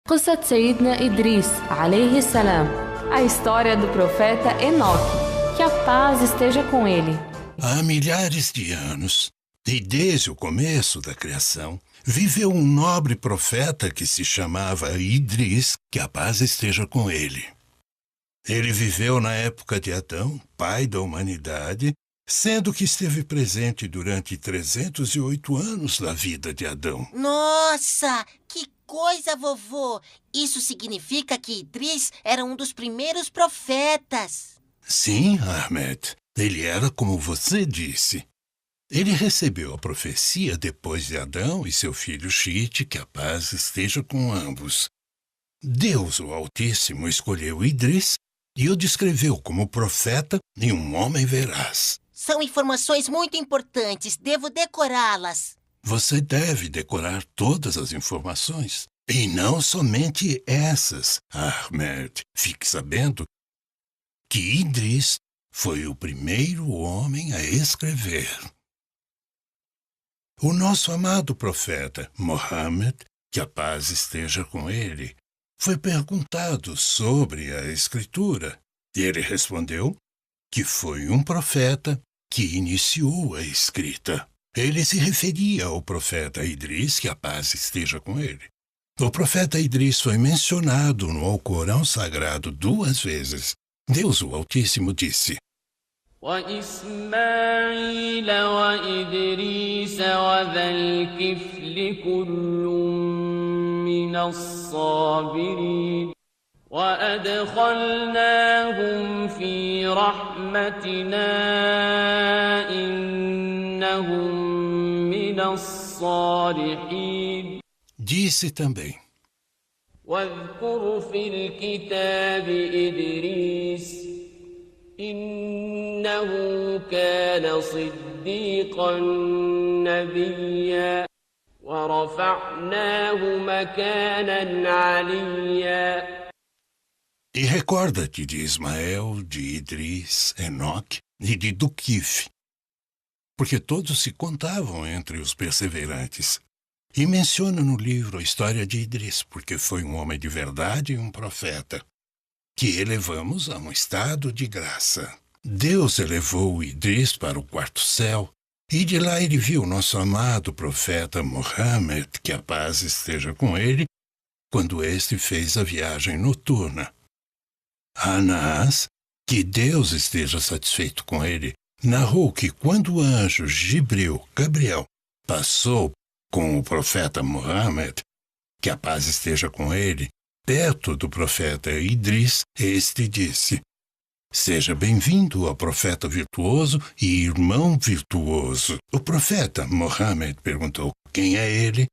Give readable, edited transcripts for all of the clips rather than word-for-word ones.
قصة سيدنا إدريس عليه السلام, a história do profeta Enoque, que a paz esteja com ele. Há milhares de anos, e desde o começo da criação, viveu um nobre profeta que se chamava Idris, que a paz esteja com ele. Ele viveu na época de Adão, pai da humanidade, sendo que esteve presente durante 308 anos na vida de Adão. Nossa, que coisa, vovô! Isso significa que Idris era um dos primeiros profetas. Sim, Ahmed. Ele era como você disse. Ele recebeu a profecia depois de Adão e seu filho Shite, que a paz esteja com ambos. Deus, o Altíssimo, escolheu Idris e o descreveu como profeta e um homem veraz. São informações muito importantes. Devo decorá-las. Você deve decorar todas as informações. E não somente essas, Ahmed. Fique sabendo que Idris foi o primeiro homem a escrever. O nosso amado profeta, Mohammed, que a paz esteja com ele, foi perguntado sobre a escritura. E ele respondeu que foi um profeta que iniciou a escrita. Ele se referia ao profeta Idris, que a paz esteja com ele. O profeta Idris foi mencionado no Alcorão Sagrado 2 vezes. Deus, o Altíssimo, disse: وإسماعيل وإدريس وذا الكفل كل من الصابرين وأدخلناهم في رحمتنا إنهم من الصالحين. Disse também: واذكر في الكتاب إدريس إنه كان صديقا نبيا ورفعناه مكانا عليا. E recorda-te de Ismael, de Idris, Enoque e de Duquif, porque todos se contavam entre os perseverantes. E menciona no livro a história de Idris, porque foi um homem de verdade e um profeta, que elevamos a um estado de graça. Deus elevou Idris para o 4º céu, e de lá ele viu nosso amado profeta Mohammed, que a paz esteja com ele, quando este fez a viagem noturna. Anás, que Deus esteja satisfeito com ele, narrou que quando o anjo Gabriel, passou com o profeta Mohammed, que a paz esteja com ele, perto do profeta Idris, este disse: Seja bem-vindo ao profeta virtuoso e irmão virtuoso. O profeta Mohammed perguntou: Quem é ele?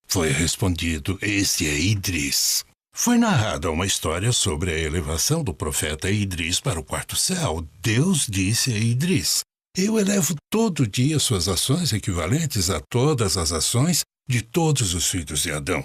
Foi respondido: Este é Idris. Foi narrada uma história sobre a elevação do profeta Idris para o 4º céu. Deus disse a Idris: Eu elevo todo dia suas ações equivalentes a todas as ações de todos os filhos de Adão.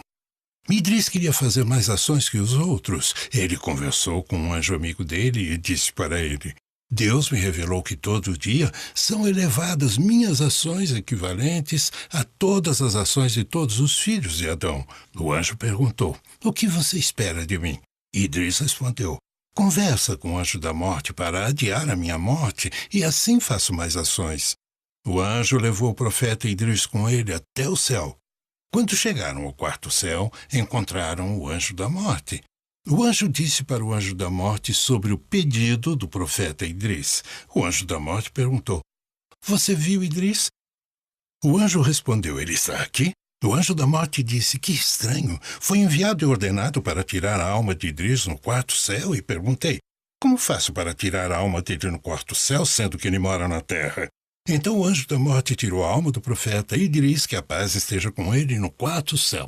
Idris queria fazer mais ações que os outros. Ele conversou com um anjo amigo dele e disse para ele: Deus me revelou que todo dia são elevadas minhas ações equivalentes a todas as ações de todos os filhos de Adão. O anjo perguntou: O que você espera de mim? Idris respondeu: Conversa com o anjo da morte para adiar a minha morte e assim faço mais ações. O anjo levou o profeta Idris com ele até o céu. Quando chegaram ao 4º céu, encontraram o anjo da morte. O anjo disse para o anjo da morte sobre o pedido do profeta Idris. O anjo da morte perguntou: Você viu Idris? O anjo respondeu: Ele está aqui. O anjo da morte disse: Que estranho. Foi enviado e ordenado para tirar a alma de Idris no 4º céu e perguntei: Como faço para tirar a alma dele no 4º céu, sendo que ele mora na terra? Então o anjo da morte tirou a alma do profeta Idris, que a paz esteja com ele, no 4º céu.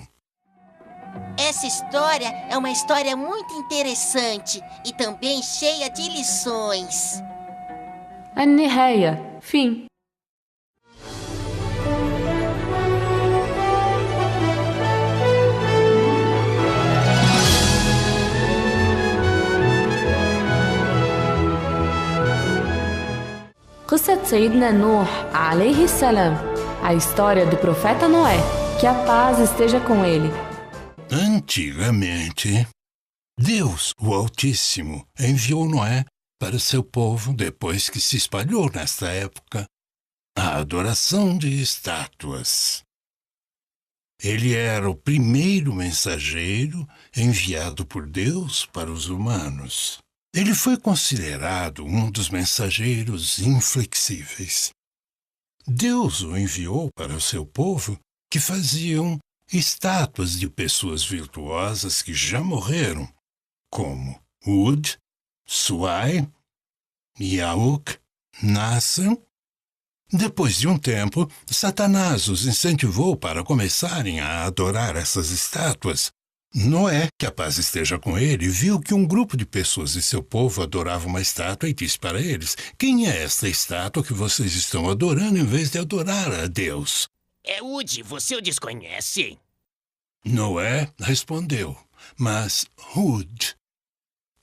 Essa história é uma história muito interessante e também cheia de lições. النهاية, fim. قصة سيدنا نوح عليه السلام, a história do profeta Noé, que a paz esteja com ele. Antigamente, Deus, o Altíssimo, enviou Noé para seu povo depois que se espalhou nesta época a adoração de estátuas. Ele era o primeiro mensageiro enviado por Deus para os humanos. Ele foi considerado um dos mensageiros inflexíveis. Deus o enviou para o seu povo, que faziam estátuas de pessoas virtuosas que já morreram, como Ud, Suai, Yauk, Nassan. Depois de um tempo, Satanás os incentivou para começarem a adorar essas estátuas. Noé, que a paz esteja com ele, viu que um grupo de pessoas de seu povo adorava uma estátua e disse para eles: "Quem é esta estátua que vocês estão adorando em vez de adorar a Deus?" É Ud, você o desconhece? Noé respondeu, mas Ud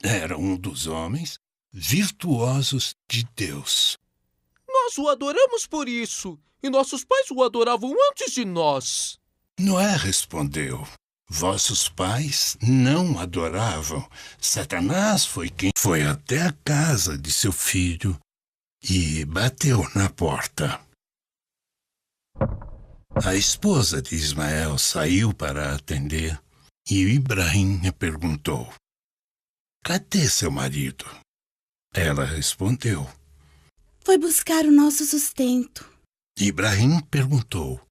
era um dos homens virtuosos de Deus. Nós o adoramos por isso, e nossos pais o adoravam antes de nós. Noé respondeu: "Vossos pais não adoravam. Satanás foi quem foi até a casa de seu filho e bateu na porta." A esposa de Ismael saiu para atender e Ibrahim lhe perguntou: "Cadê seu marido?" Ela respondeu: "Foi buscar o nosso sustento." Ibrahim perguntou: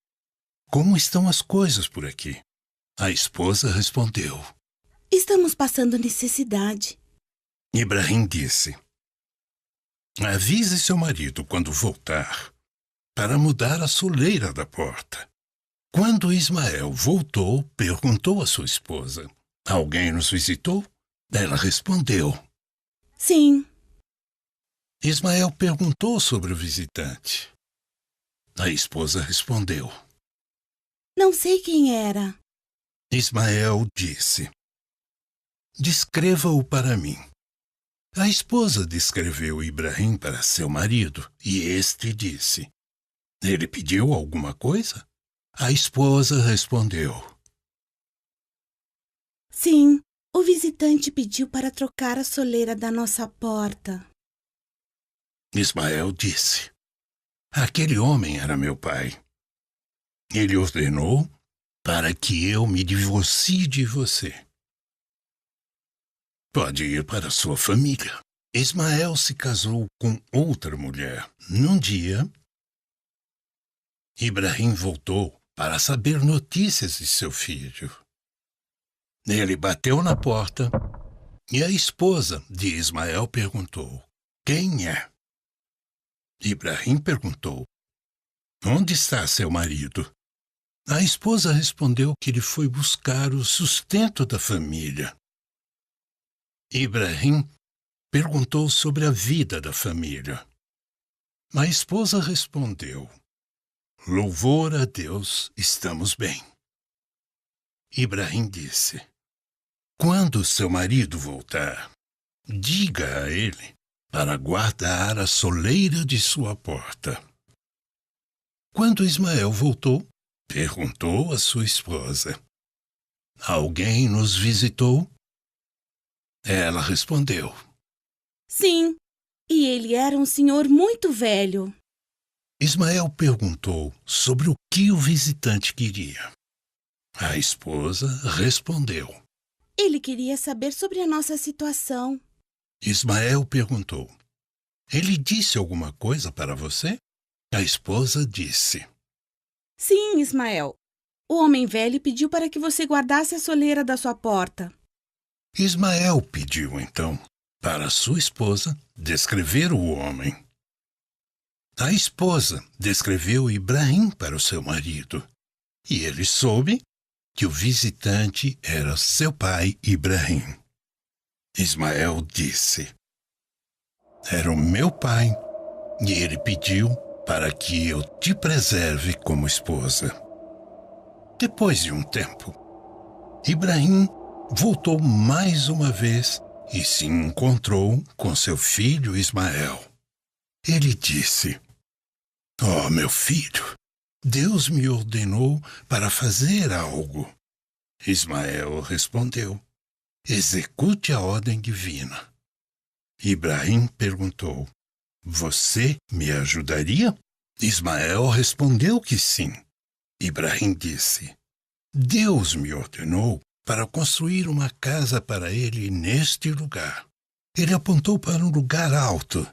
"Como estão as coisas por aqui?" A esposa respondeu: "Estamos passando necessidade." Ibrahim disse: "Avise seu marido quando voltar, para mudar a soleira da porta." Quando Ismael voltou, perguntou à sua esposa: "Alguém nos visitou?" Ela respondeu: "Sim." Ismael perguntou sobre o visitante. A esposa respondeu: "Não sei quem era." Ismael disse: "Descreva-o para mim." A esposa descreveu Ibrahim para seu marido e este disse: "Ele pediu alguma coisa?" A esposa respondeu: "Sim, o visitante pediu para trocar a soleira da nossa porta." Ismael disse: "Aquele homem era meu pai. Ele ordenou para que eu me divorcie de você. Pode ir para sua família." Ismael se casou com outra mulher. Num dia, Ibrahim voltou para saber notícias de seu filho. Ele bateu na porta e a esposa de Ismael perguntou: "Quem é?" Ibrahim perguntou: "Onde está seu marido?" A esposa respondeu que ele foi buscar o sustento da família. Ibrahim perguntou sobre a vida da família. A esposa respondeu: "Louvor a Deus, estamos bem." Ibrahim disse: "Quando seu marido voltar, diga a ele para guardar a soleira de sua porta." Quando Ismael voltou, perguntou à sua esposa: "Alguém nos visitou?" Ela respondeu: "Sim, e ele era um senhor muito velho." Ismael perguntou sobre o que o visitante queria. A esposa respondeu: "Ele queria saber sobre a nossa situação." Ismael perguntou: "Ele disse alguma coisa para você?" A esposa disse: "Sim, Ismael. O homem velho pediu para que você guardasse a soleira da sua porta." Ismael pediu, então, para sua esposa descrever o homem. A esposa descreveu Ibrahim para o seu marido, e ele soube que o visitante era seu pai Ibrahim. Ismael disse: "Era o meu pai, e ele pediu para que eu te preserve como esposa." Depois de um tempo, Ibrahim voltou mais uma vez e se encontrou com seu filho Ismael. Ele disse: "Oh, meu filho, Deus me ordenou para fazer algo." Ismael respondeu: execute a ordem divina. Ibrahim perguntou: você me ajudaria? Ismael respondeu que sim. Ibrahim disse: Deus me ordenou para construir uma casa para ele neste lugar. Ele apontou para um lugar alto.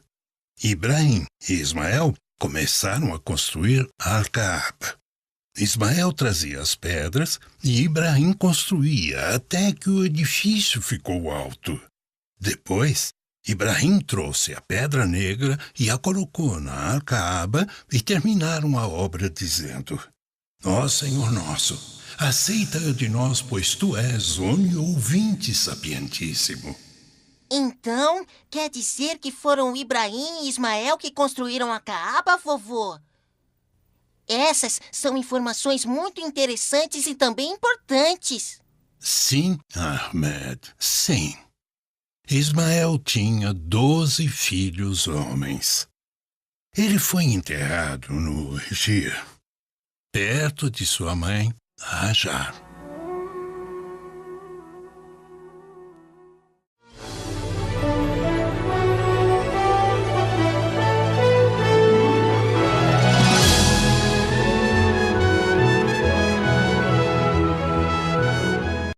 Ibrahim e Ismael começaram a construir a Al-Kaaba. Ismael trazia as pedras e Ibrahim construía até que o edifício ficou alto. Depois, Ibrahim trouxe a pedra negra e a colocou na Al-Kaaba e terminaram a obra dizendo: ó Senhor nosso, aceita de nós, pois tu és oniovinte sapientíssimo. Então, quer dizer que foram Ibrahim e Ismael que construíram a Caaba, vovô? Essas são informações muito interessantes e também importantes. Sim, Ahmed, sim. Ismael tinha 12 filhos homens. Ele foi enterrado no Egito, perto de sua mãe, Hajar.